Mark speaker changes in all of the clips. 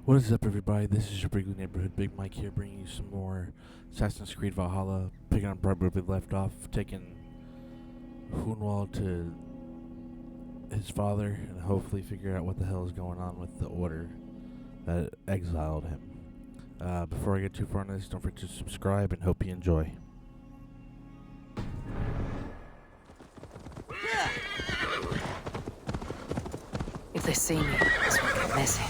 Speaker 1: What is up, everybody? This is your Brigley Neighborhood Big Mike here, bringing you some more Assassin's Creed Valhalla, picking up right where we left off, taking Hunwald to his father, and hopefully figure out what the hell is going on with the order that exiled him. Before I get too far into this, don't forget to subscribe, and hope you enjoy.
Speaker 2: If they see me, this will get messy.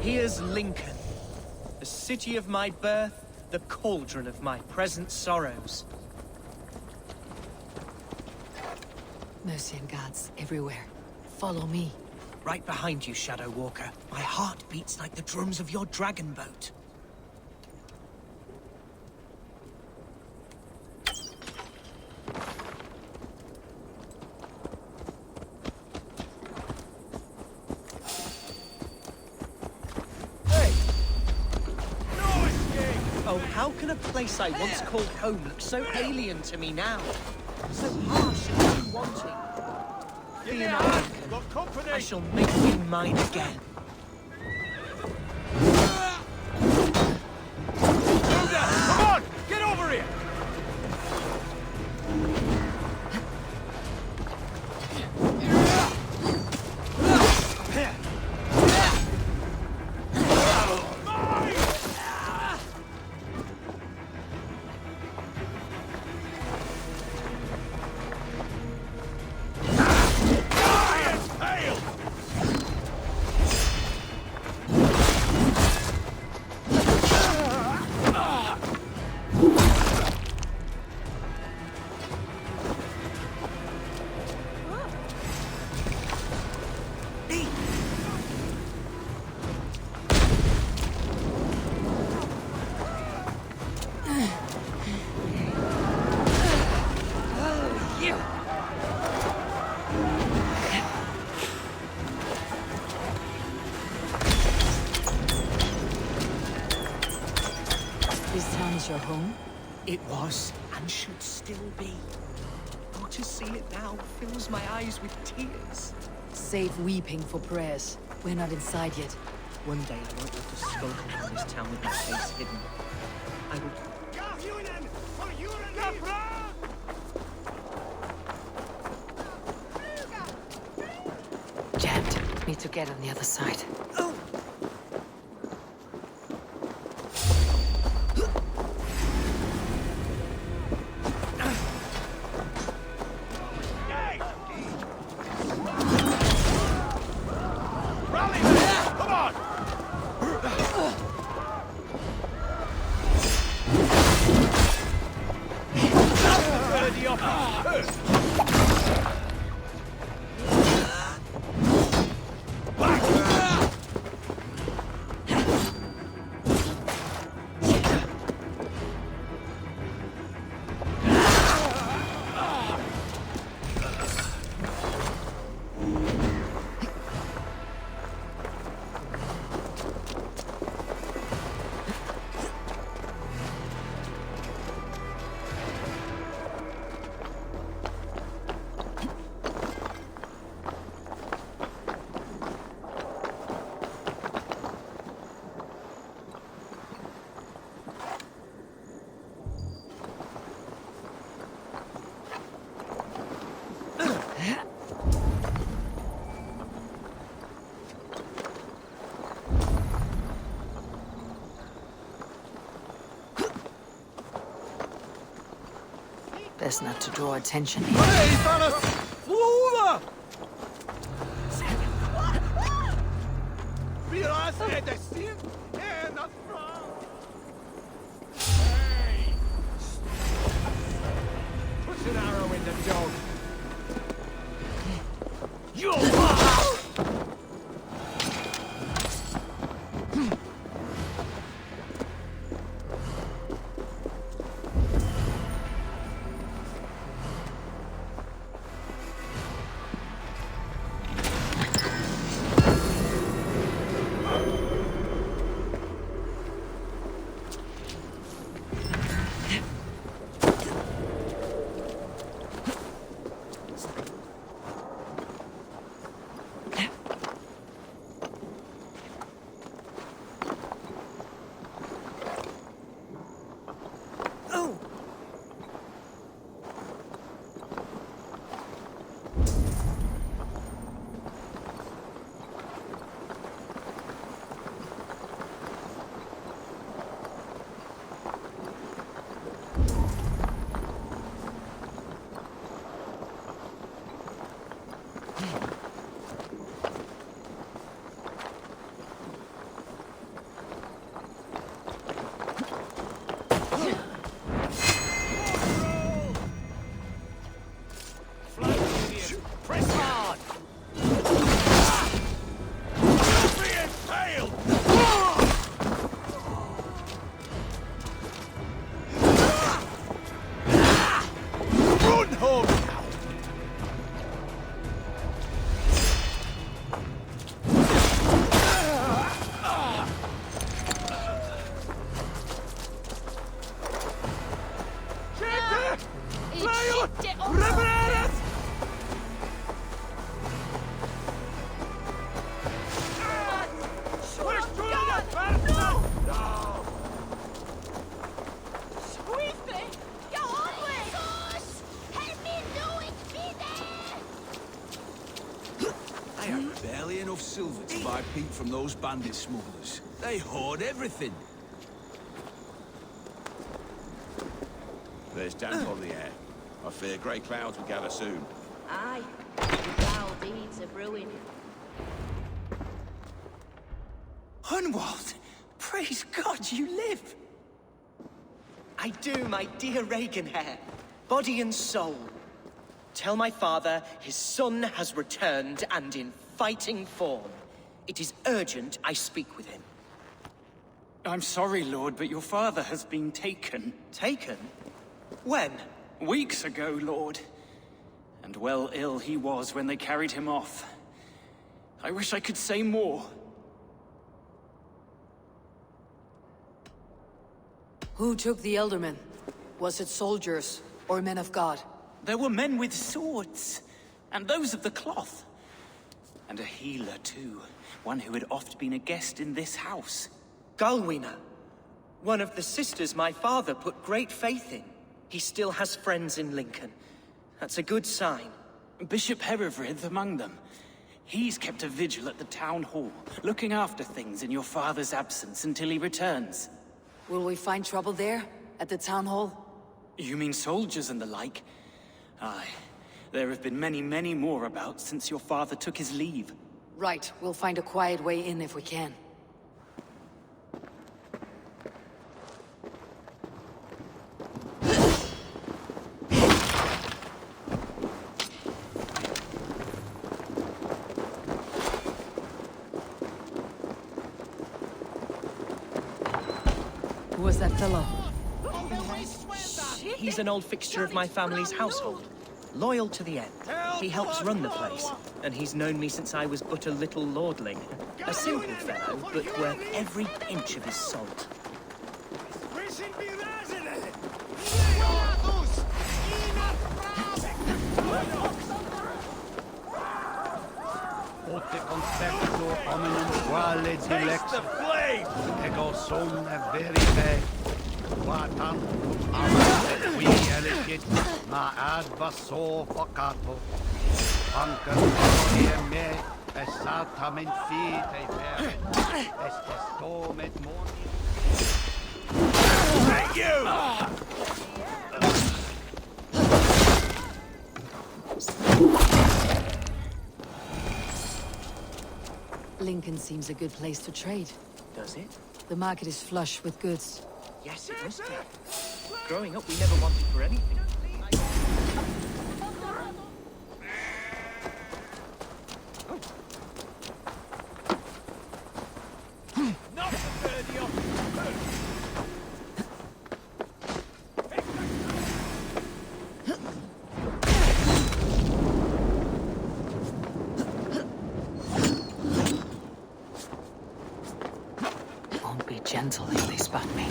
Speaker 3: Here's Lincoln, the city of my birth, the cauldron of my present sorrows.
Speaker 2: Mercy and guards everywhere. Follow me.
Speaker 3: Right behind you, Shadow Walker. My heart beats like the drums of your dragon boat. Oh, how can a place I once called home look so alien to me now? So harsh and unwanting. Fear not, Lincoln. I shall make you mine again.
Speaker 4: Come on! Get over here!
Speaker 2: This town is your home?
Speaker 3: It was, and should still be. Oh, to see it now fills my eyes with tears.
Speaker 2: Save weeping for prayers. We're not inside yet.
Speaker 3: One day I won't have to skulk around this town with my face hidden. I will...
Speaker 2: Jammed. Need to get on the other side.
Speaker 3: Oh!
Speaker 2: Best not to draw attention here.
Speaker 4: Hey, fellas! Flora! Realize at the scene and not from. Hey! Put an arrow in the dog. You!
Speaker 3: Press hard!
Speaker 4: Be impaled! Run home! Revereras!
Speaker 5: I have barely enough silver to buy peat from those bandit smugglers. They hoard everything.
Speaker 6: There's damp on the air. I fear grey clouds will gather soon.
Speaker 7: Aye, foul deeds are brewing.
Speaker 3: Hunwald! Praise God you live! I do, my dear Reaganhair. Body and soul. Tell my father his son has returned and in fighting form. It is urgent I speak with him.
Speaker 8: I'm sorry, Lord, but your father has been taken.
Speaker 3: Taken? When?
Speaker 8: Weeks ago, Lord. And well ill he was when they carried him off. I wish I could say more.
Speaker 2: Who took the Eldermen? Was it soldiers or men of God?
Speaker 8: There were men with swords, and those of the cloth. And a healer, too. One who had oft been a guest in this house.
Speaker 3: Galwina. One of the sisters my father put great faith in. He still has friends in Lincoln. That's a good sign.
Speaker 8: Bishop Herefrith among them. He's kept a vigil at the town hall, looking after things in your father's absence until he returns.
Speaker 2: Will we find trouble there? At the town hall?
Speaker 8: You mean soldiers and the like? Aye. There have been many, many more about since your father took his leave.
Speaker 2: Right, we'll find a quiet way in if we can. Who was that fellow?
Speaker 3: He's an old fixture of my family's household. Loyal to the end. He helps run the place, and he's known me since I was but a little lordling. A simple fellow, but worth every inch of his salt.
Speaker 9: Concepto hominum quale
Speaker 4: Taste
Speaker 9: dilex
Speaker 4: the flame!
Speaker 9: ego sum verite quatam amat qui elegit ma advaso focato anca me esatam fide ver est domet moni.
Speaker 4: Hey, you!
Speaker 2: Lincoln seems a good place to trade.
Speaker 3: Does it?
Speaker 2: The market is flush with goods.
Speaker 3: Yes, it must be. Growing up, we never wanted for anything.
Speaker 4: Not the birdie off!
Speaker 2: Won't be gentle if they spot me.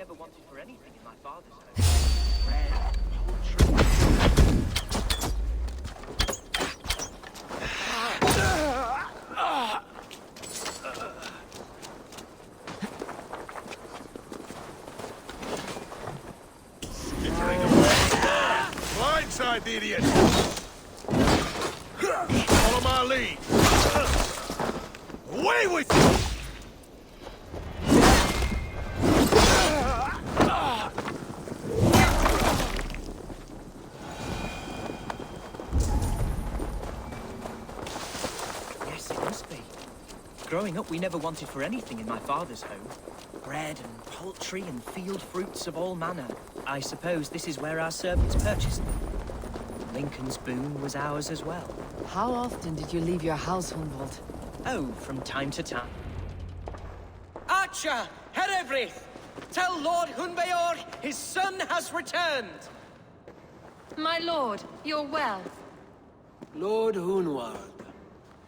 Speaker 3: never wanted for anything in my father's home. Bread, poultry.
Speaker 4: Skittering away there. Blindside the idiot. Follow my lead. Away with you!
Speaker 3: Yes, it must be. Growing up, we never wanted for anything in my father's home. Bread and poultry and field fruits of all manner. I suppose this is where our servants purchased them. Lincoln's boon was ours as well.
Speaker 2: How often did you leave your house, Hunwald?
Speaker 3: Oh, from time to time. Archer, Herevrith! Tell Lord Hunbeor his son has returned!
Speaker 10: My lord, you're well.
Speaker 11: Lord Hunwald,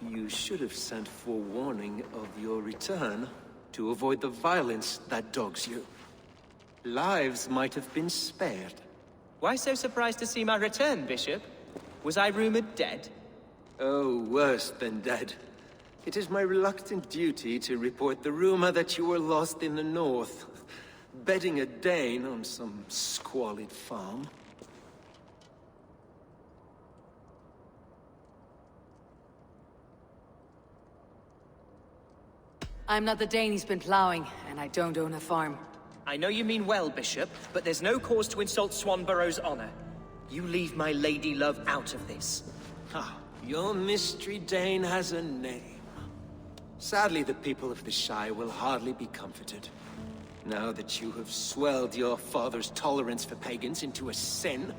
Speaker 11: you should have sent forewarning of your return to avoid the violence that dogs you. Lives might have been spared.
Speaker 3: Why so surprised to see my return, Bishop? Was I rumored dead?
Speaker 11: Oh, worse than dead. It is my reluctant duty to report the rumor that you were lost in the north, bedding a Dane on some squalid farm.
Speaker 2: I'm not the Dane he's been plowing, and I don't own a farm.
Speaker 3: I know you mean well, Bishop, but there's no cause to insult Swanborough's honor. You leave my lady love out of this.
Speaker 11: Ah, your mystery Dane has a name. Sadly, the people of the Shire will hardly be comforted. Now that you have swelled your father's tolerance for pagans into a sin.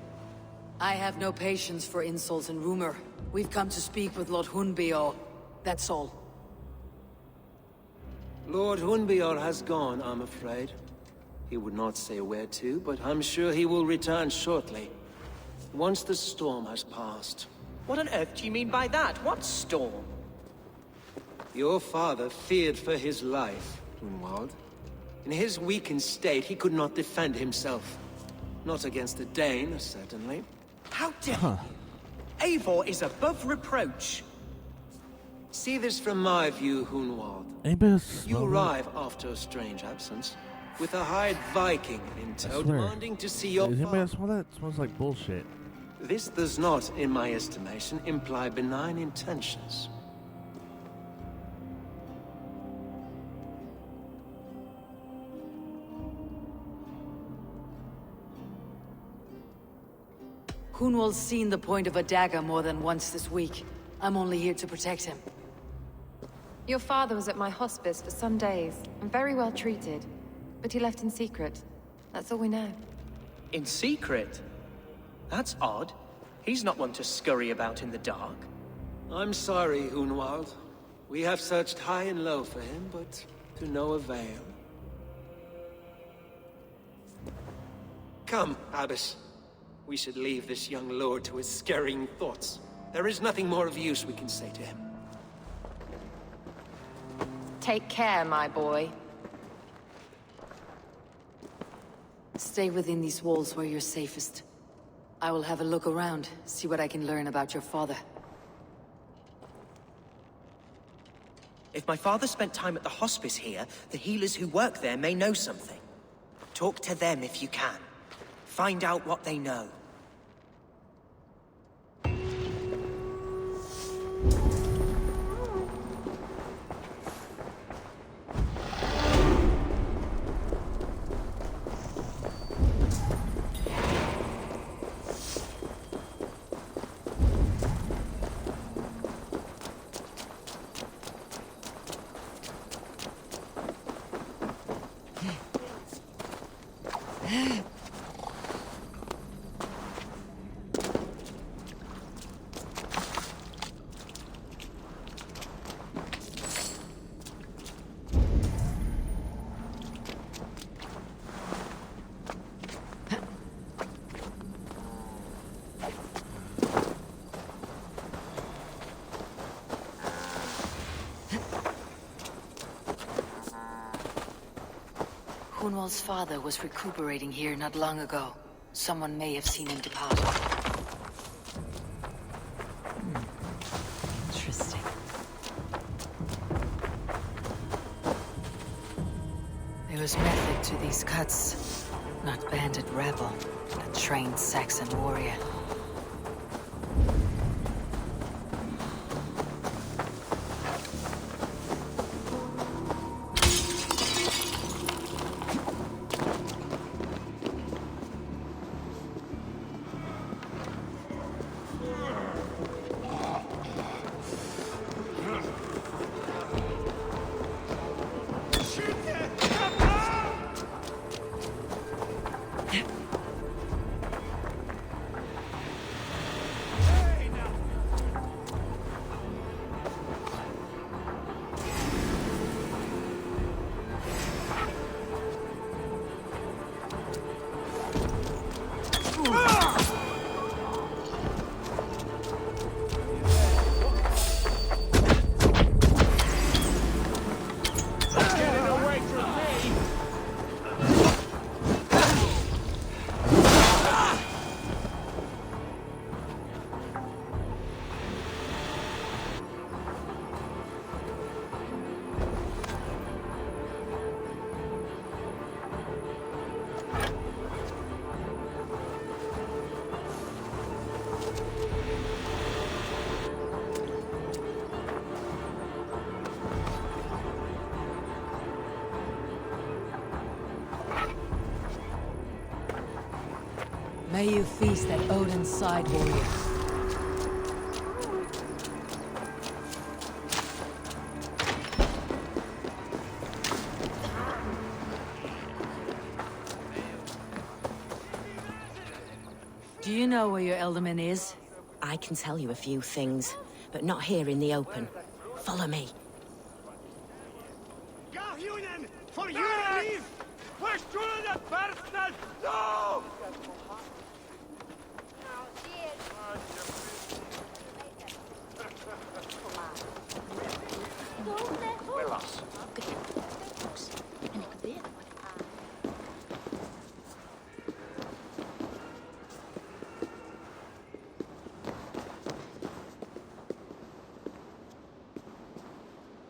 Speaker 2: I have no patience for insults and rumor. We've come to speak with Lord Hunbeor. That's all.
Speaker 11: Lord Hunbeor has gone, I'm afraid. He would not say where to, but I'm sure he will return shortly. Once the storm has passed.
Speaker 3: What on earth do you mean by that? What storm?
Speaker 11: Your father feared for his life, Hunwald. In his weakened state, he could not defend himself. Not against a Dane, certainly.
Speaker 3: How dare Eivor is above reproach.
Speaker 11: See this from my view, Hunwald. You arrive after a strange absence, with a hired Viking in tow demanding to see your
Speaker 1: Does anybody smell that? It smells like bullshit.
Speaker 11: This does not, in my estimation, imply benign intentions.
Speaker 2: Hunwald's seen the point of a dagger more than once this week. I'm only here to protect him.
Speaker 10: Your father was at my hospice for some days, and very well treated. But he left in secret. That's all we know.
Speaker 3: In secret? That's odd. He's not one to scurry about in the dark.
Speaker 11: I'm sorry, Hunwald. We have searched high and low for him, but to no avail. Come, Abbess. We should leave this young lord to his scurrying thoughts. There is nothing more of use we can say to him.
Speaker 10: Take care, my boy.
Speaker 2: Stay within these walls where you're safest. I will have a look around, see what I can learn about your father.
Speaker 3: If my father spent time at the hospice here, the healers who work there may know something. Talk to them if you can. Find out what they know.
Speaker 2: Hunwald's father was recuperating here not long ago. Someone may have seen him depart. Interesting. There was method to these cuts. Not bandit rebel, but a trained Saxon warrior. May you feast at Odin's side, warrior. Do you know where your Elderman is?
Speaker 7: I can tell you a few things, but not here in the open. Follow me.
Speaker 9: For you leave! Push through the personal door!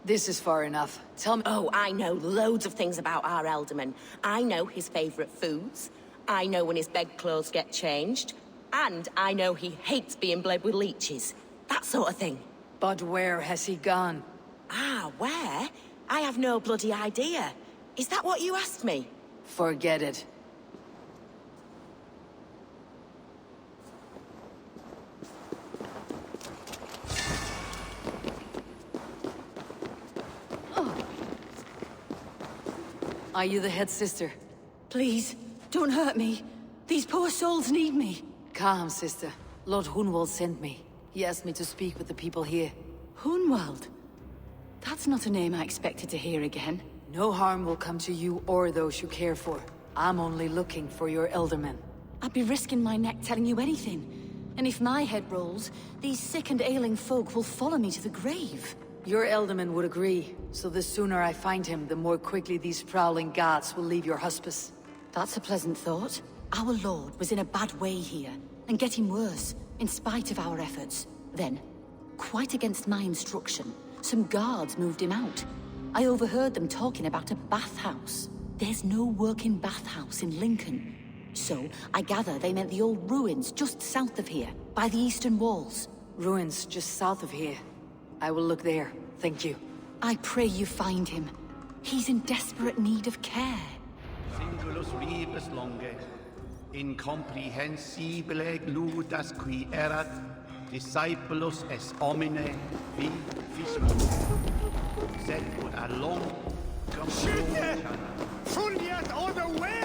Speaker 2: This is far enough. Tell me—
Speaker 7: Oh, I know loads of things about our Elderman. I know his favorite foods. I know when his bedclothes get changed. And I know he hates being bled with leeches. That sort of thing.
Speaker 2: But where has he gone?
Speaker 7: Ah, where? I have no bloody idea. Is that what you asked me?
Speaker 2: Forget it. Are you the head sister?
Speaker 12: Please, don't hurt me. These poor souls need me.
Speaker 2: Calm, sister. Lord Hunwald sent me. He asked me to speak with the people here.
Speaker 12: Hunwald? That's not a name I expected to hear again.
Speaker 2: No harm will come to you or those you care for. I'm only looking for your Elderman.
Speaker 12: I'd be risking my neck telling you anything. And if my head rolls, these sick and ailing folk will follow me to the grave.
Speaker 2: Your Elderman would agree, so the sooner I find him, the more quickly these prowling gods will leave your hospice.
Speaker 12: That's a pleasant thought. Our lord was in a bad way here, and getting worse, in spite of our efforts. Then, quite against my instruction, some guards moved him out. I overheard them talking about a bathhouse. There's no working bathhouse in Lincoln. So, I gather they meant the old ruins just south of here, by the eastern walls.
Speaker 2: Ruins just south of here. I will look there. Thank you.
Speaker 12: I pray you find him. He's in desperate need of care.
Speaker 9: Singulus rebus longe, incomprehensibile gludas qui erat, discipulus es homine vi fismus, sed ut a long
Speaker 4: Fulliat all the way!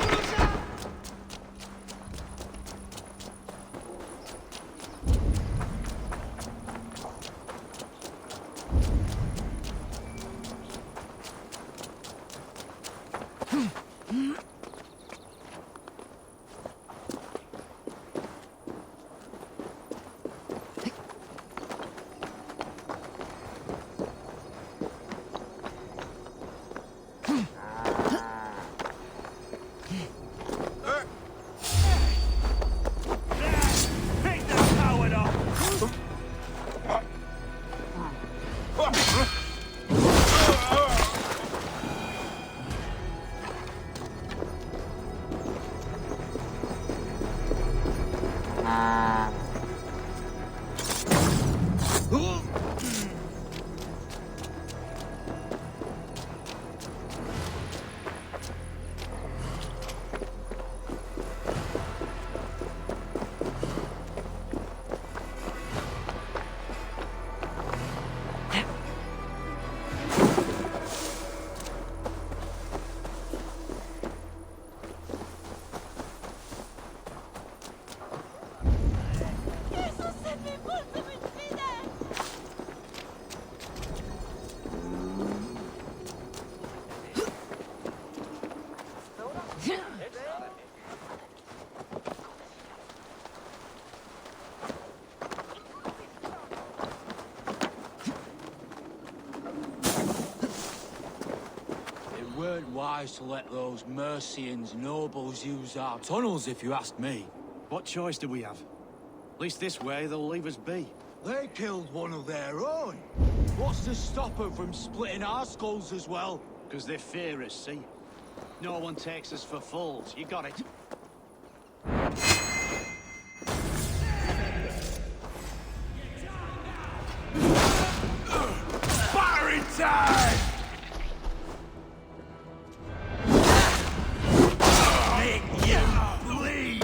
Speaker 5: weren't wise to let those Mercians nobles use our tunnels, if you ask me.
Speaker 9: What choice do we have? At least this way, they'll leave us be.
Speaker 5: They killed one of their own. What's to stop them from splitting our skulls as well?
Speaker 9: Because they fear us, see? No one takes us for fools. You got it.
Speaker 5: Battering time! Make you bleed!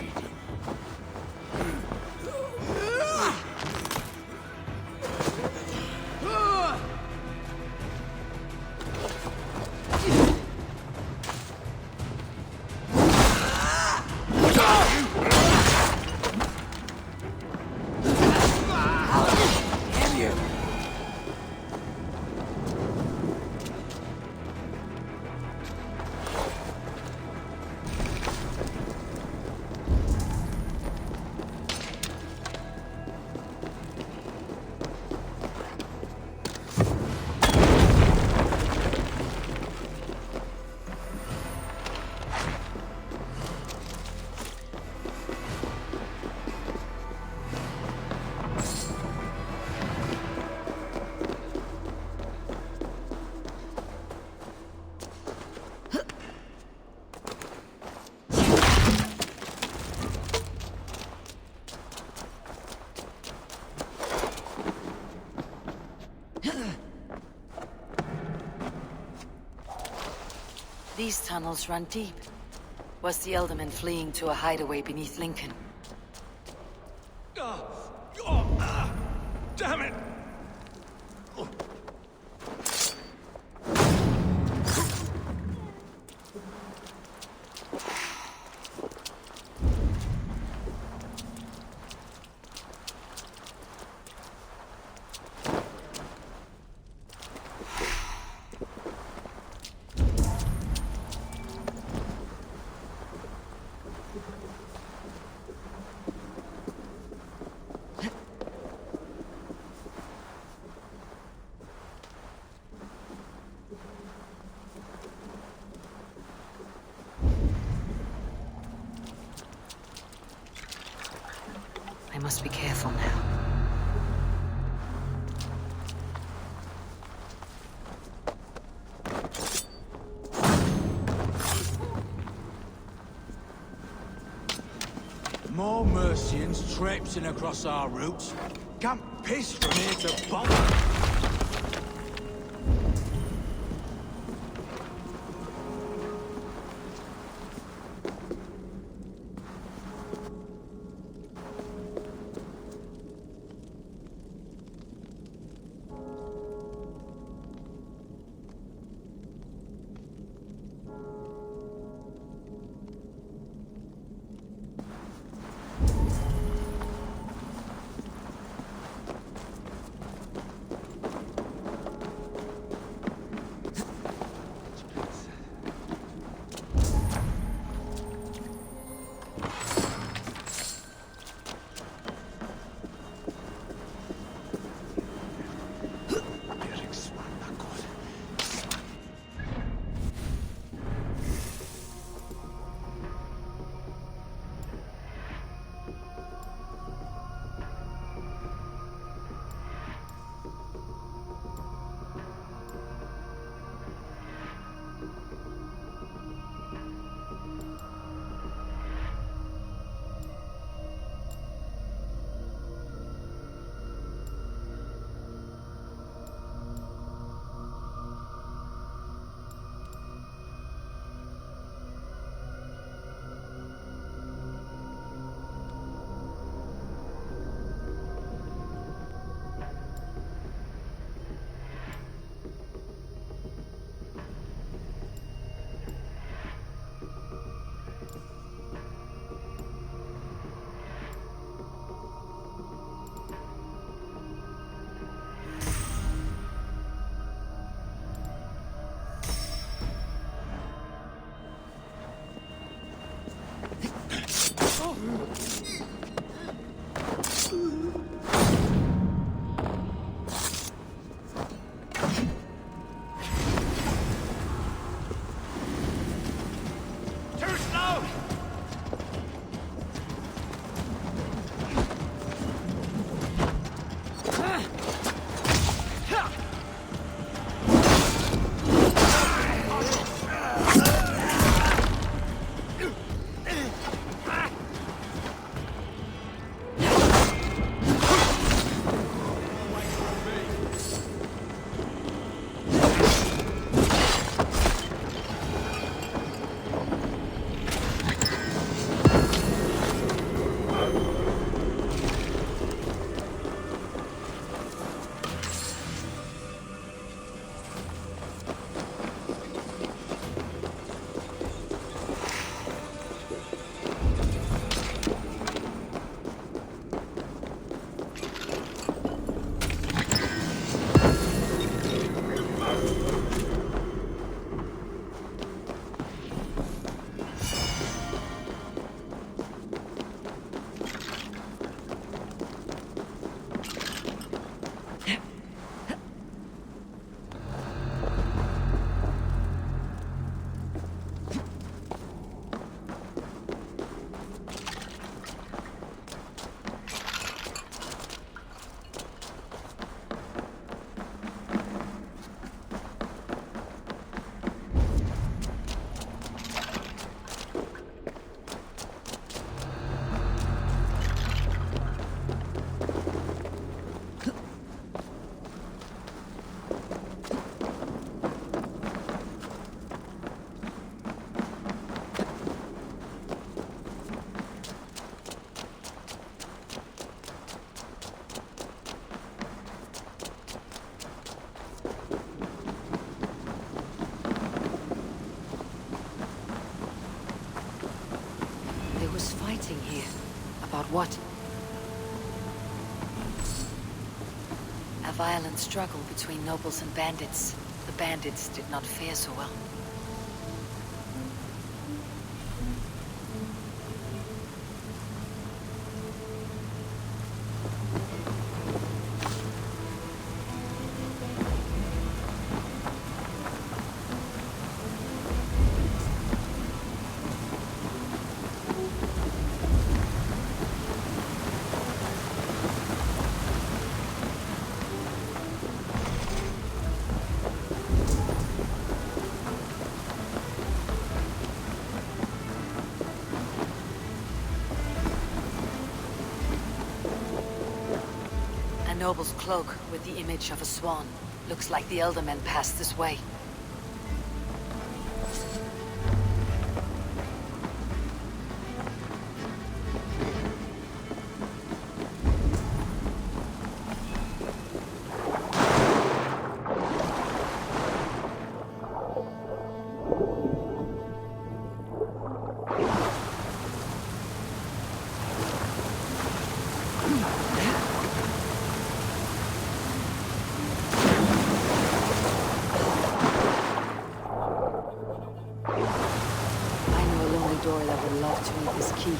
Speaker 2: These tunnels run deep. Was the Elderman fleeing to a hideaway beneath Lincoln?
Speaker 5: Damn it!
Speaker 2: I must be careful now.
Speaker 5: More Mercians traipsing across our routes. Can't piss from here to bother.
Speaker 2: About what? A violent struggle between nobles and bandits. The bandits did not fare so well. A noble's cloak with the image of a swan. Looks like the Eldermen passed this way. Door that would love to eat this key.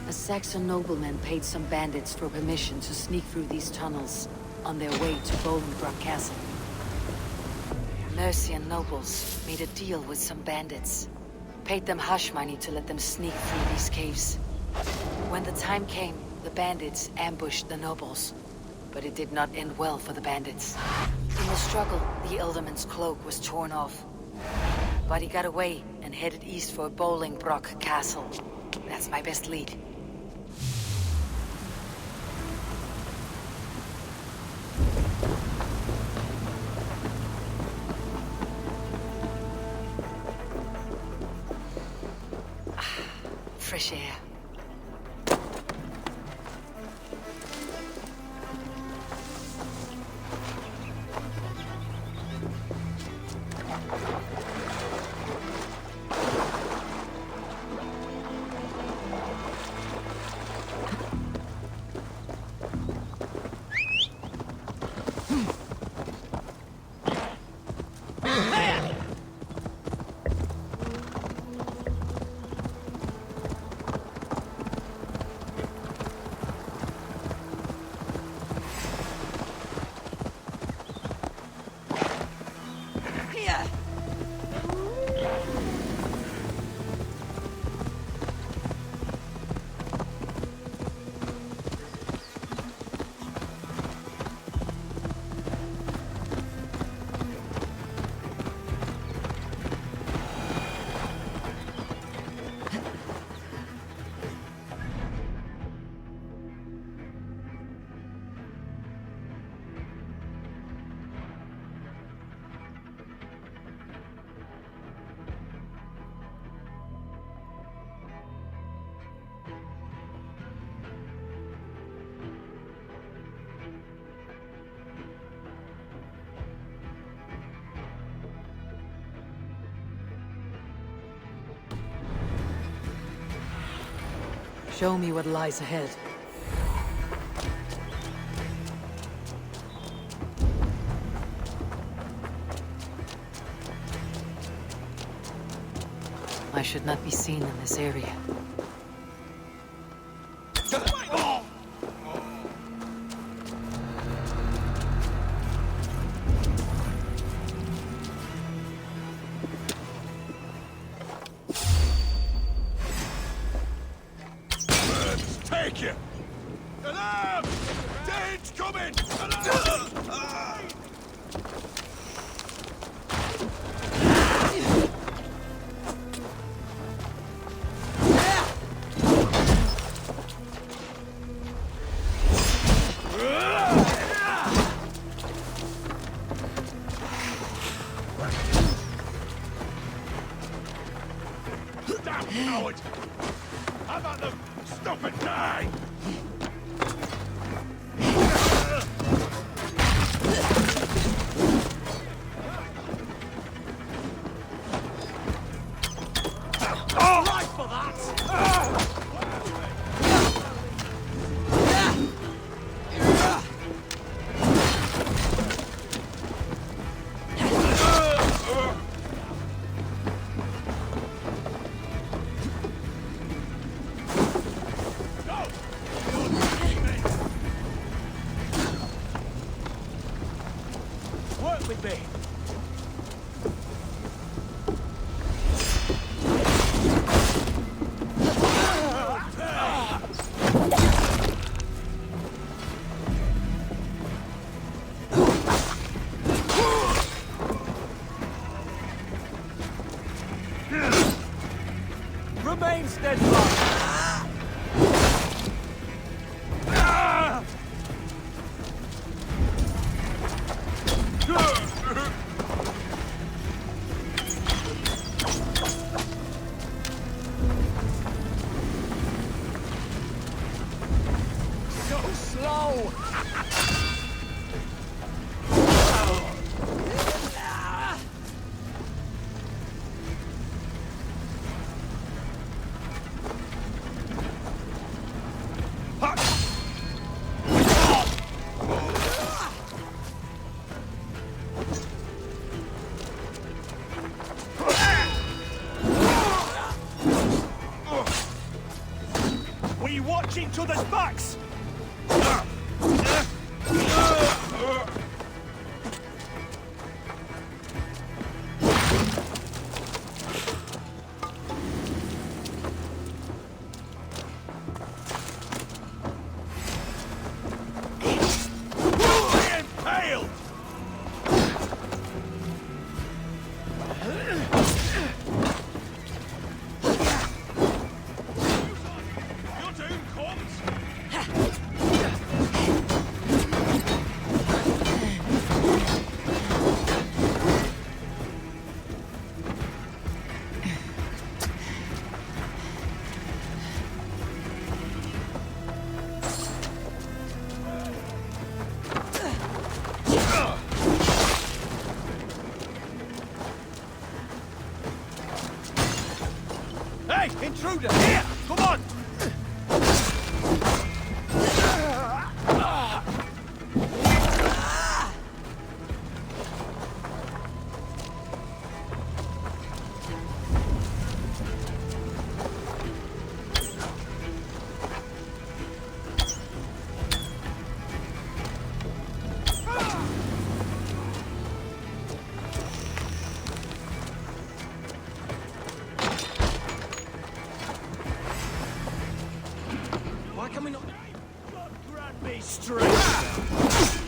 Speaker 2: A Saxon nobleman paid some bandits for permission to sneak through these tunnels on their way to Bolingbroke Castle. Mercian nobles made a deal with some bandits. Paid them hush money to let them sneak through these caves. When the time came, the bandits ambushed the nobles. But it did not end well for the bandits. In the struggle, the Elderman's cloak was torn off. But he got away and headed east for Bolingbroke Castle. That's my best lead. Fresh air. Show me what lies ahead. I should not be seen in this area.
Speaker 4: Take you! Alarm! Dane's coming! Alarm! Stop and die!
Speaker 11: Right for that! Work with me! Remain steadfast! So slow! We watch each other's backs!
Speaker 4: Impaled! Your doom comes!
Speaker 11: Hey, intruder! Here! Come on! Why can we not... God grant me strength!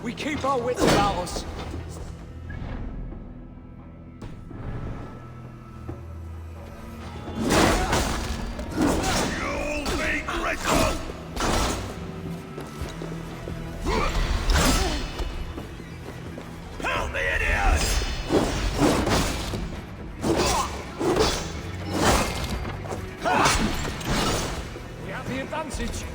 Speaker 11: We keep our wits about us.
Speaker 4: You'll be grateful! Help me, idiot! Ha!
Speaker 5: advantage!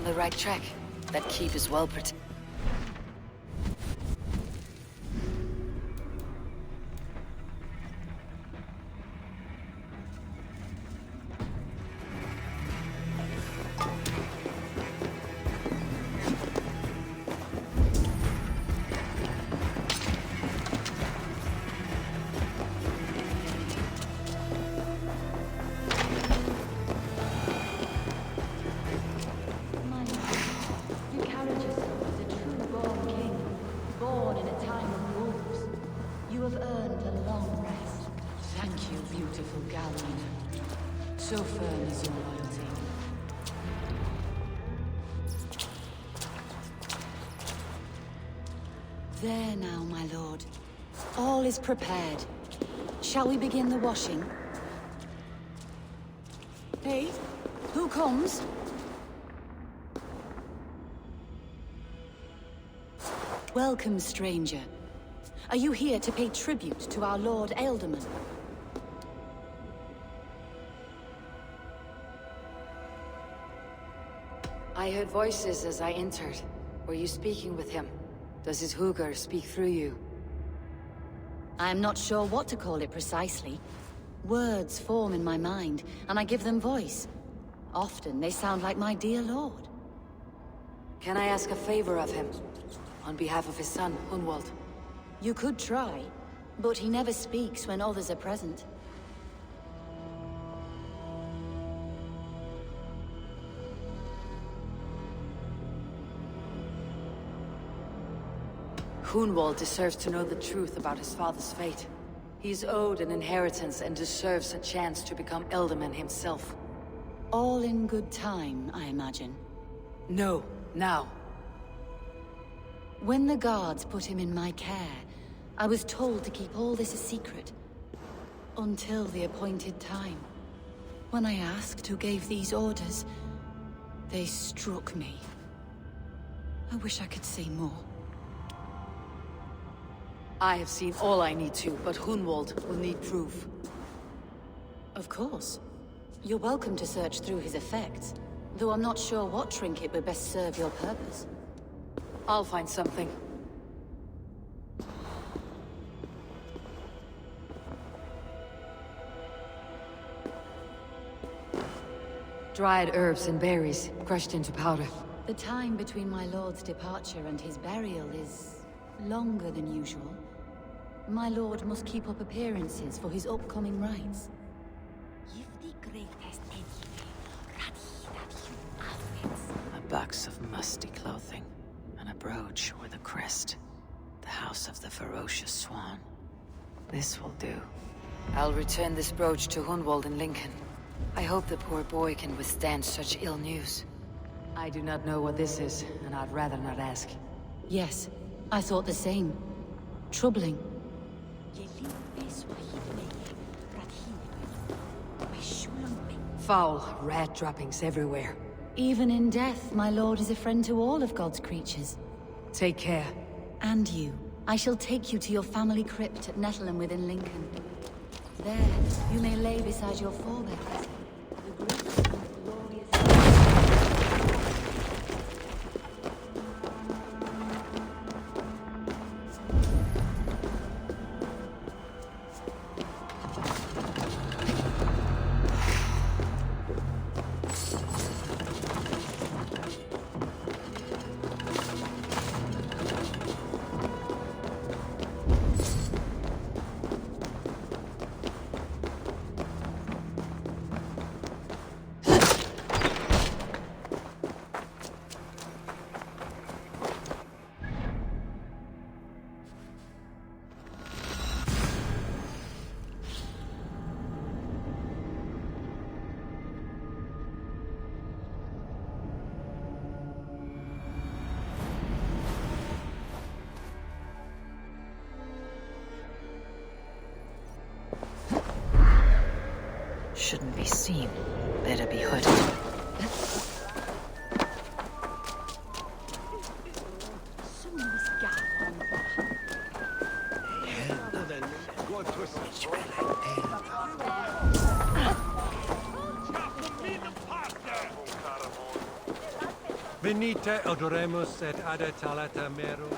Speaker 2: The right track. That keep is well protected.
Speaker 12: So firm is your loyalty. There now, my lord. All is prepared. Shall we begin the washing? Hey, who comes? Welcome, stranger. Are you here to pay tribute to our Lord Ealdorman?
Speaker 2: I heard voices as I entered. Were you speaking with him? Does his Hugr speak through you?
Speaker 12: I am not sure what to call it precisely. Words form in my mind, and I give them voice. Often they sound like my dear lord.
Speaker 2: Can I ask a favor of him? On behalf of his son, Hunwald.
Speaker 12: You could try, but he never speaks when others are present.
Speaker 2: Hunwald deserves to know the truth about his father's fate. He's owed an inheritance and deserves a chance to become Ealdorman himself.
Speaker 12: All in good time, I imagine.
Speaker 2: No, now.
Speaker 12: When the guards put him in my care, I was told to keep all this a secret. Until the appointed time. When I asked who gave these orders, they struck me. I wish I could say more.
Speaker 2: I have seen all I need to, but Hunwald will need proof.
Speaker 12: Of course. You're welcome to search through his effects, though I'm not sure what trinket would best serve your purpose.
Speaker 2: I'll find something. Dried herbs and berries, crushed into powder.
Speaker 12: The time between my lord's departure and his burial is longer than usual. My lord must keep up appearances for his upcoming rites.
Speaker 2: A box of musty clothing, and a brooch with a crest. The house of the ferocious swan. This will do. I'll return this brooch to Hunwald in Lincoln. I hope the poor boy can withstand such ill news. I do not know what this is, and I'd rather not ask.
Speaker 12: Yes, I thought the same. Troubling.
Speaker 2: Foul rat droppings everywhere.
Speaker 12: Even in death, my lord is a friend to all of God's creatures.
Speaker 2: Take care.
Speaker 12: And you. I shall take you to your family crypt at Nettleton within Lincoln. There, you may lay beside your forebears. The great and glorious...
Speaker 2: Shouldn't be seen. Better be hooded.
Speaker 13: Venite odoremus et adetalata meru.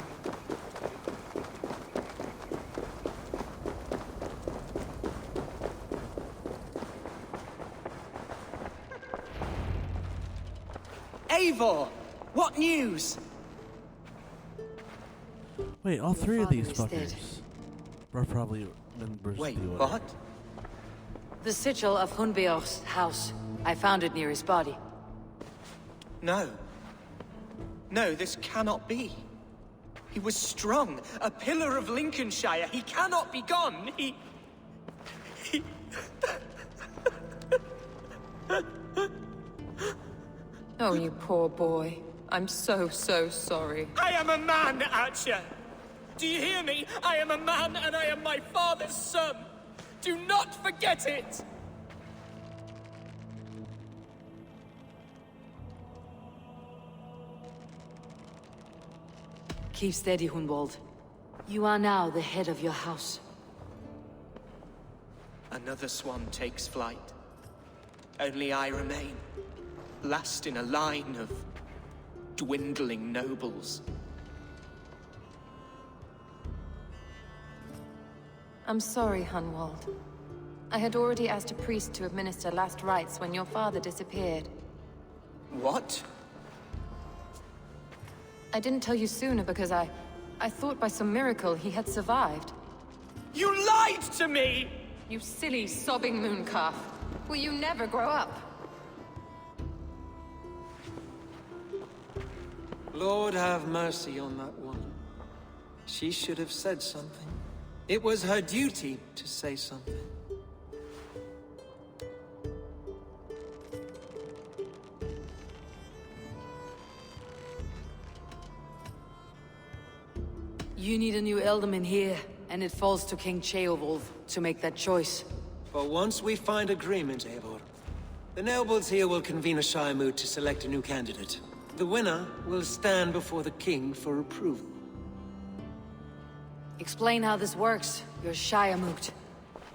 Speaker 3: Eivor! What news?
Speaker 1: Wait, all three of these
Speaker 2: father is dead.
Speaker 1: fuckers are probably members
Speaker 3: Wait,
Speaker 1: of the Order.
Speaker 3: what?
Speaker 2: The sigil of Hunbeor's house. I found it near his body.
Speaker 3: No. No, this cannot be. He was strong, a pillar of Lincolnshire. He cannot be gone. He...
Speaker 10: Oh, you poor boy. I'm so sorry.
Speaker 3: I am a man, Archer! Do you hear me? I am a man and I am my father's son! Do not forget it!
Speaker 2: Keep steady, Hunwald. You are now the head of your house.
Speaker 3: Another swan takes flight. Only I remain. Last in a line of dwindling nobles.
Speaker 10: I'm sorry, Hunwald. I had already asked a priest to administer last rites when your father disappeared.
Speaker 3: What?
Speaker 10: I didn't tell you sooner because I thought by some miracle he had survived.
Speaker 3: You lied to me!
Speaker 10: You silly, sobbing mooncalf. Will you never grow up?
Speaker 11: Lord have mercy on that woman. She should have said something. It was her duty to say something.
Speaker 2: You need a new Elderman here, and it falls to King Ceolwulf to make that choice.
Speaker 11: But once we find agreement, Eivor, the nobles here will convene a Shire moot to select a new candidate. The winner will stand before the king for approval.
Speaker 2: Explain how this works, your Shire moot.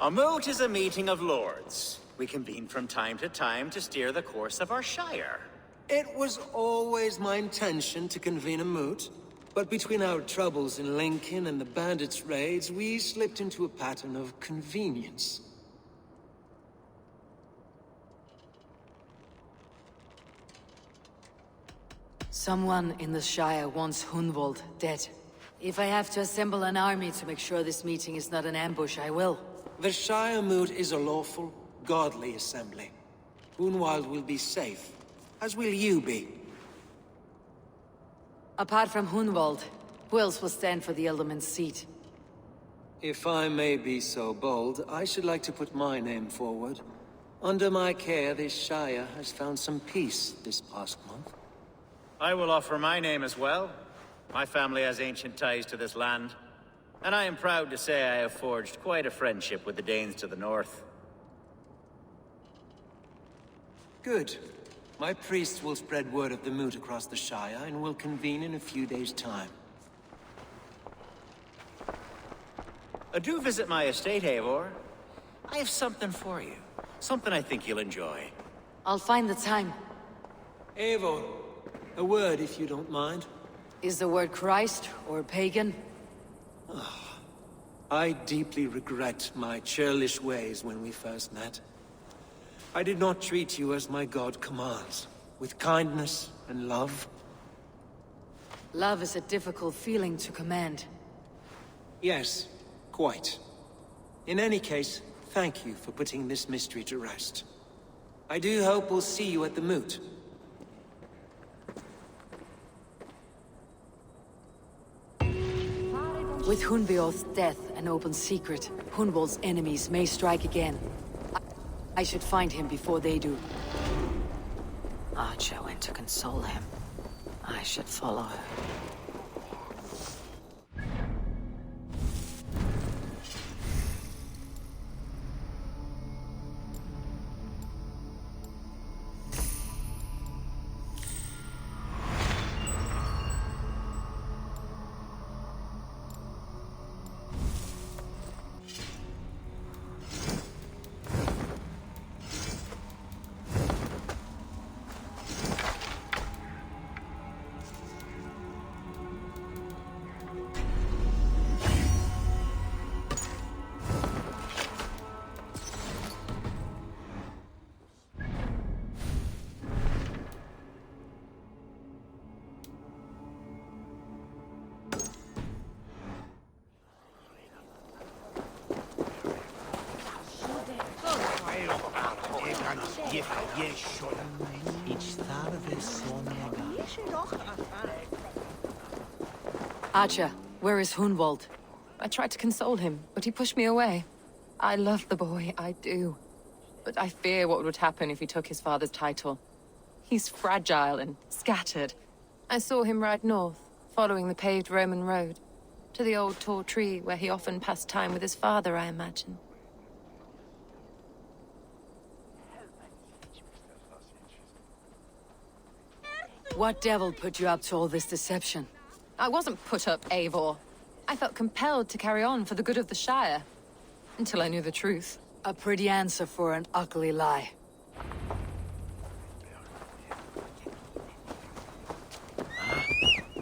Speaker 8: A moot is a meeting of lords. We convene from time to steer the course of our shire.
Speaker 11: It was always my intention to convene a moot, but between our troubles in Lincoln and the bandits' raids, we slipped into a pattern of convenience.
Speaker 2: Someone in the Shire wants Hunwald dead. If I have to assemble an army to make sure this meeting is not an ambush, I will.
Speaker 11: The Shire moot is a lawful, godly assembly. Hunwald will be safe, as will you be.
Speaker 2: Apart from Hunwald, who else will stand for the Elderman's seat?
Speaker 11: If I may be so bold, I should like to put my name forward. Under my care, this Shire has found some peace this past month.
Speaker 8: I will offer my name as well. My family has ancient ties to this land, and I am proud to say I have forged quite a friendship with the Danes to the north.
Speaker 11: Good. My priests will spread word of the moot across the Shire, and will convene in a few days' time.
Speaker 8: Do visit my estate, Eivor. I have something for you. Something I think you'll enjoy.
Speaker 2: I'll find the time.
Speaker 11: Eivor, a word if you don't mind.
Speaker 2: Is the word Christ or pagan?
Speaker 11: I deeply regret my churlish ways when we first met. I did not treat you as my god commands, with kindness and love.
Speaker 2: Love is a difficult feeling to command.
Speaker 11: Yes, quite. In any case, thank you for putting this mystery to rest. I do hope we'll see you at the moot.
Speaker 2: With Hunbeor's death an open secret, Hunwald's enemies may strike again. I should find him before they do. Archer went to console him. I should follow her. Archer, where is Hunwald?
Speaker 10: I tried to console him, but he pushed me away. I love the boy, I do. But I fear what would happen if he took his father's title. He's fragile and scattered. I saw him ride north, following the paved Roman road. To the old tall tree where he often passed time with his father, I imagine.
Speaker 2: What devil put you up to all this deception?
Speaker 10: I wasn't put up, Eivor. I felt compelled to carry on for the good of the Shire. Until I knew the truth.
Speaker 2: A pretty answer for an ugly lie.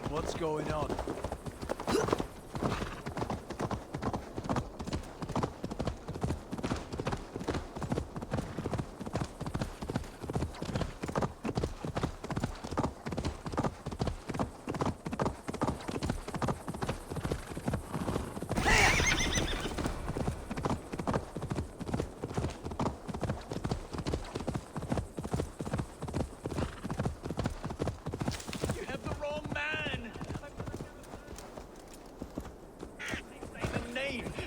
Speaker 5: What's going on?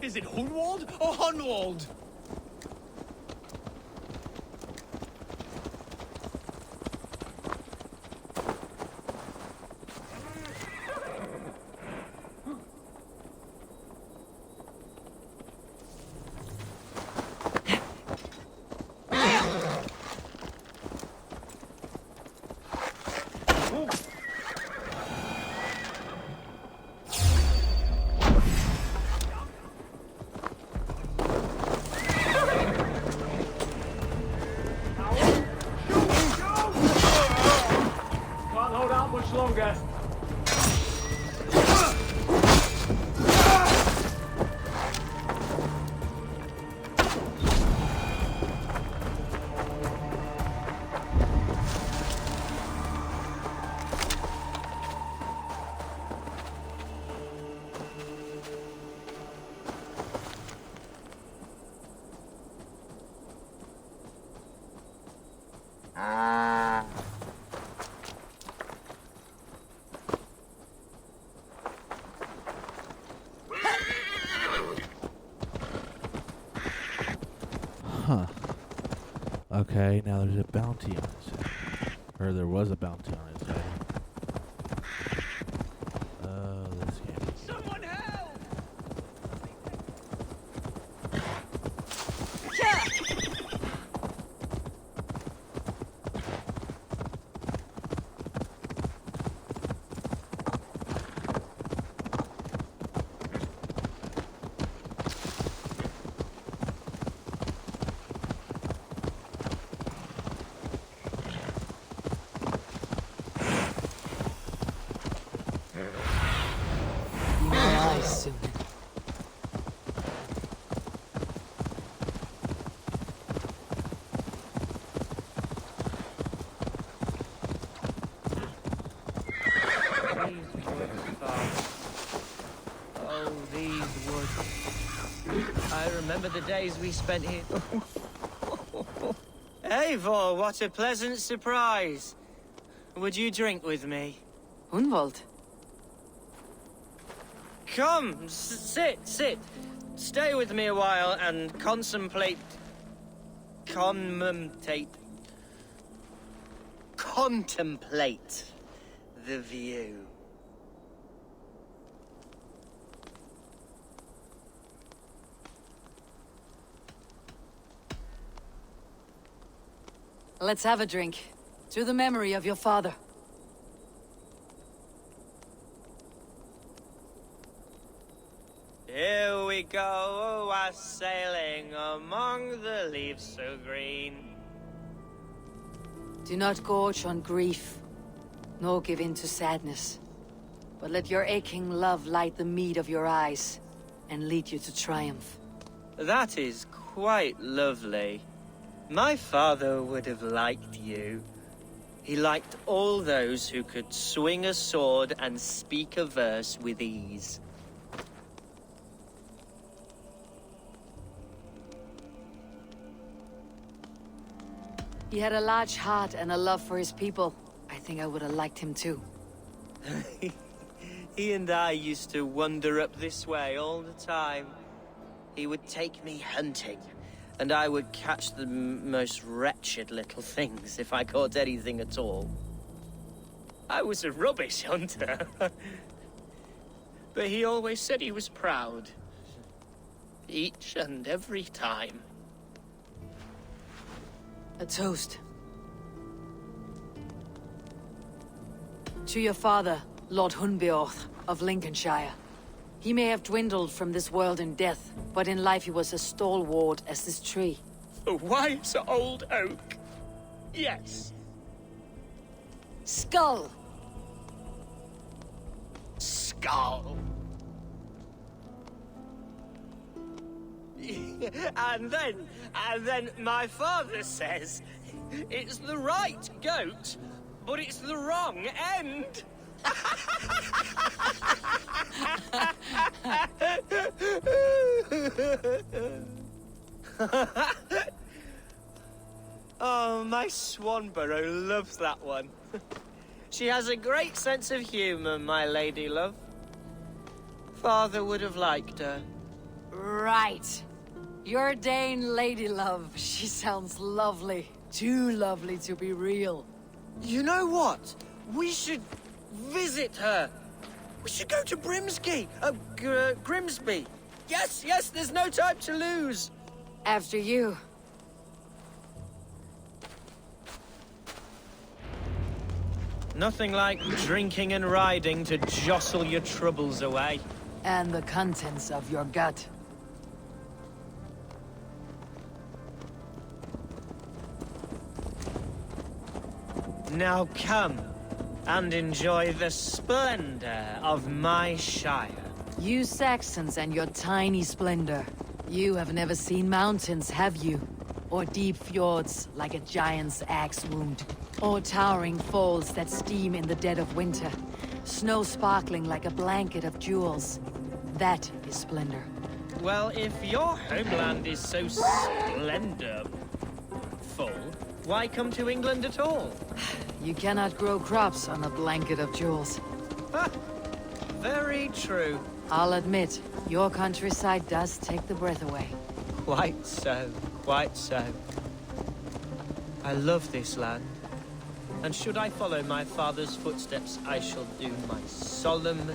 Speaker 14: Is it Hunwald or Hunwald?
Speaker 15: longer.
Speaker 1: Huh. Okay, now there's a bounty on his head. Or there was a bounty on his head. This game.
Speaker 14: Someone help!
Speaker 11: Oh, these woods. I remember the days we spent here.
Speaker 3: Eivor, what a pleasant surprise. Would you drink with me?
Speaker 2: Hunwald.
Speaker 3: Come, sit. Stay with me a while and contemplate the view.
Speaker 2: Let's have a drink. To the memory of your father.
Speaker 3: Here we go, sailing among the leaves so green.
Speaker 2: Do not gorge on grief, nor give in to sadness. But let your aching love light the mead of your eyes, and lead you to triumph.
Speaker 3: That is quite lovely. My father would have liked you. He liked all those who could swing a sword and speak a verse with ease.
Speaker 2: He had a large heart and a love for his people. I think I would have liked him too.
Speaker 3: He and I used to wander up this way all the time. He would take me hunting, and I would catch the most wretched little things if I caught anything at all. I was a rubbish hunter. But he always said he was proud. Each and every time.
Speaker 2: A toast. To your father, Lord Hunbeorth of Lincolnshire. He may have dwindled from this world in death, but in life he was as stalwart as this tree.
Speaker 3: A wise old oak. Yes.
Speaker 2: Skull!
Speaker 3: Skull. And then my father says, it's the right goat, but it's the wrong end. Oh, my Swanborough loves that one. She has a great sense of humor, my lady love. Father would have liked her.
Speaker 2: Right. Your Dane lady love. She sounds lovely. Too lovely to be real.
Speaker 3: You know what? We should visit her. We should go to Grimsby. Yes, there's no time to lose.
Speaker 2: After you.
Speaker 3: Nothing like drinking and riding to jostle your troubles away.
Speaker 2: And the contents of your gut.
Speaker 3: Now come and enjoy the splendor of my shire.
Speaker 2: You Saxons and your tiny splendor. You have never seen mountains, have you? Or deep fjords like a giant's axe wound. Or towering falls that steam in the dead of winter. Snow sparkling like a blanket of jewels. That is splendor.
Speaker 3: Well, if your homeland is so splendorful, why come to England at all?
Speaker 2: You cannot grow crops on a blanket of jewels.
Speaker 3: Very true.
Speaker 2: I'll admit, your countryside does take the breath away.
Speaker 3: Quite so, quite so. I love this land. And should I follow my father's footsteps, I shall do my solemn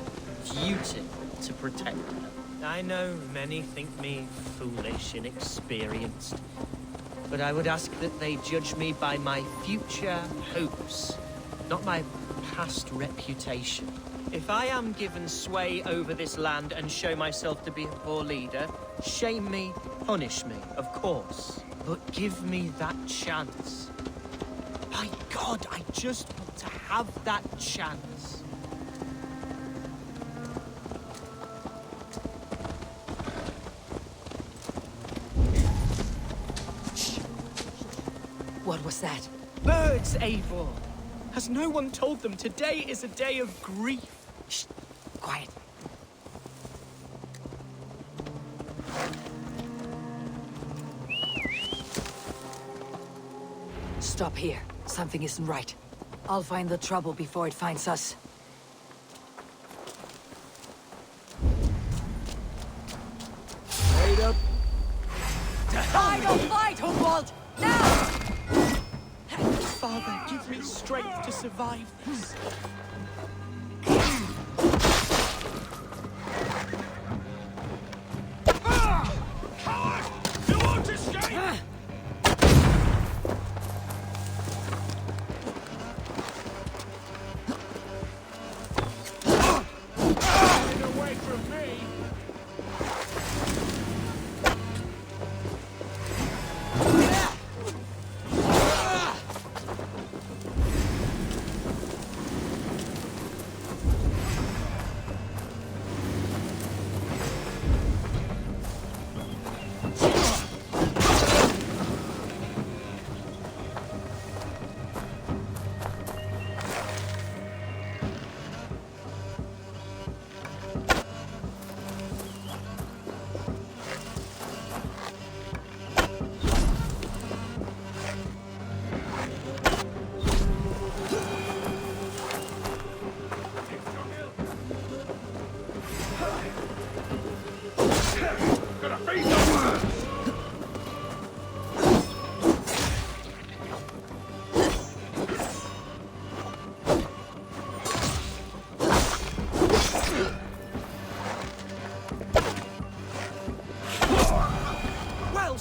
Speaker 3: duty to protect her. I know many think me foolish, inexperienced, but I would ask that they judge me by my future hopes, not my past reputation. If I am given sway over this land and show myself to be a poor leader, shame me, punish me, of course. But give me that chance. My God, I just want to have that chance.
Speaker 2: What was that?
Speaker 3: Birds, Eivor! Has no one told them today is a day of grief?
Speaker 2: Shh! Quiet. Stop here. Something isn't right. I'll find the trouble before it finds us.
Speaker 3: Wait up.
Speaker 2: Fight or flight, Humboldt! Now!
Speaker 3: Father, give me strength to survive this.
Speaker 4: Coward! You won't escape! Get away from me!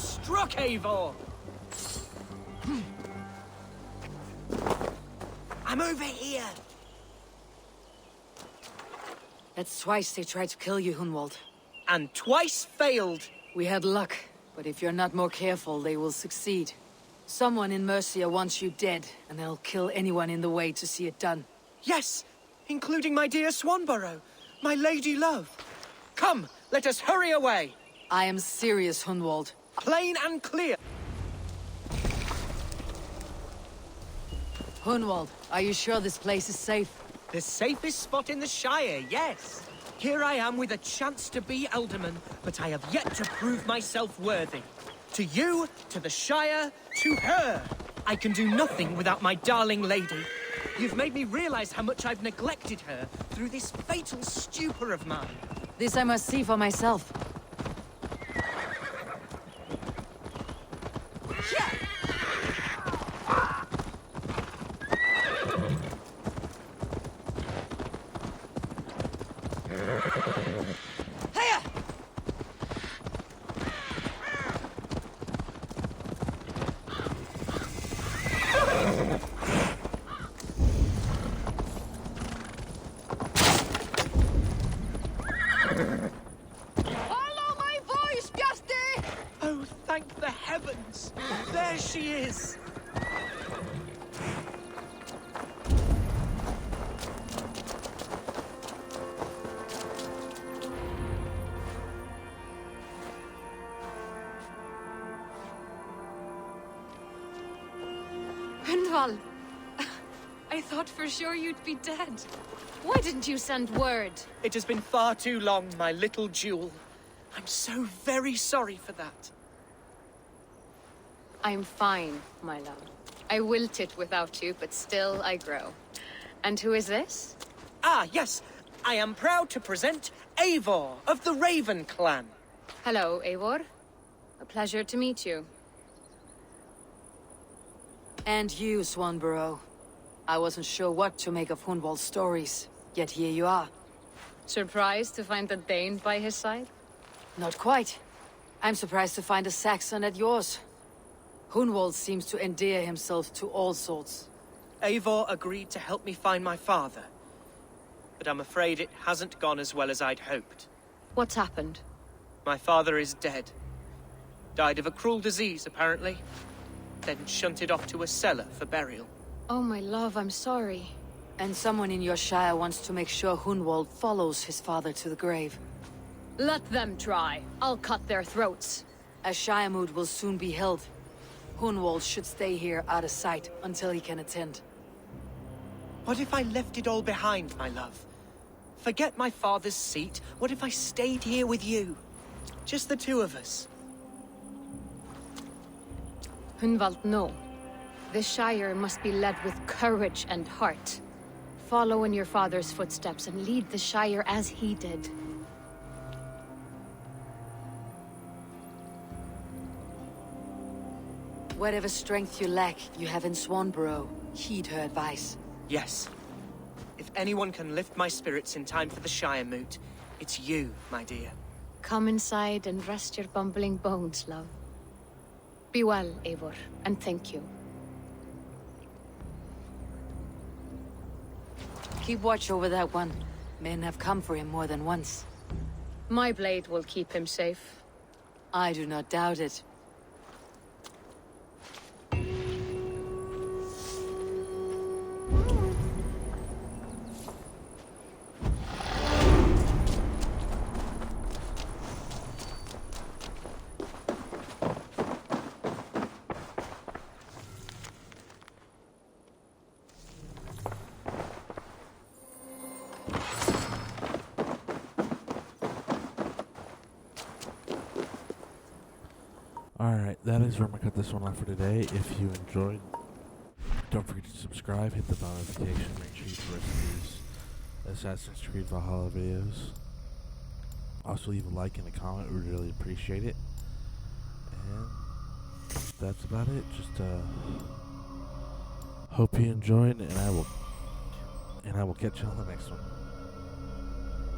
Speaker 3: struck, Eivor! I'm over here!
Speaker 2: That's twice they tried to kill you, Hunwald.
Speaker 3: And twice failed.
Speaker 2: We had luck, but if you're not more careful, they will succeed. Someone in Mercia wants you dead, and they'll kill anyone in the way to see it done.
Speaker 3: Yes, including my dear Swanborough, my lady love. Come, let us hurry away.
Speaker 2: I am serious, Hunwald.
Speaker 3: Plain and clear.
Speaker 2: Hunwald, are you sure this place is safe?
Speaker 3: The safest spot in the Shire, yes. Here I am with a chance to be Alderman, but I have yet to prove myself worthy. To you, to the Shire, to her. I can do nothing without my darling lady. You've made me realize how much I've neglected her through this fatal stupor of mine.
Speaker 2: This I must see for myself.
Speaker 3: Follow my voice, Bjarti! Oh, thank the heavens! There she is!
Speaker 10: Hunwald! I thought for sure you'd be dead. Why didn't you send word?
Speaker 3: It has been far too long, my little jewel. I'm so very sorry for that.
Speaker 10: I'm fine, my love. I wilted without you, but still I grow. And who is this?
Speaker 3: Ah, yes. I am proud to present Eivor of the Raven clan.
Speaker 10: Hello, Eivor. A pleasure to meet you.
Speaker 2: And you, Swanborough. I wasn't sure what to make of Hunwald's stories, yet here you are.
Speaker 10: Surprised to find a Dane by his side?
Speaker 2: Not quite. I'm surprised to find a Saxon at yours. Hunwald seems to endear himself to all sorts.
Speaker 3: Eivor agreed to help me find my father. But I'm afraid it hasn't gone as well as I'd hoped.
Speaker 10: What's happened?
Speaker 3: My father is dead. Died of a cruel disease, apparently. Then shunted off to a cellar for burial.
Speaker 10: Oh, my love, I'm sorry.
Speaker 2: And someone in your shire wants to make sure Hunwald follows his father to the grave.
Speaker 10: Let them try. I'll cut their throats.
Speaker 2: A shire moot will soon be held. Hunwald should stay here out of sight until he can attend.
Speaker 3: What if I left it all behind, my love? Forget my father's seat. What if I stayed here with you? Just the two of us.
Speaker 10: Hunwald, no. The Shire must be led with courage and heart. Follow in your father's footsteps and lead the Shire as he did.
Speaker 2: Whatever strength you lack, you have in Swanborough. Heed her advice.
Speaker 3: Yes. If anyone can lift my spirits in time for the Shire moot, it's you, my dear.
Speaker 10: Come inside and rest your bumbling bones, love. Be well, Eivor, and thank you.
Speaker 2: Keep watch over that one. Men have come for him more than once.
Speaker 10: My blade will keep him safe.
Speaker 2: I do not doubt it.
Speaker 1: Alright, that is where I'm going to cut this one off for today. If you enjoyed, don't forget to subscribe, hit the bell notification, make sure you get the rest of these Assassin's Creed Valhalla videos. Also leave a like and a comment, we really appreciate it. And that's about it. Just hope you enjoyed, and I will catch you on the next one.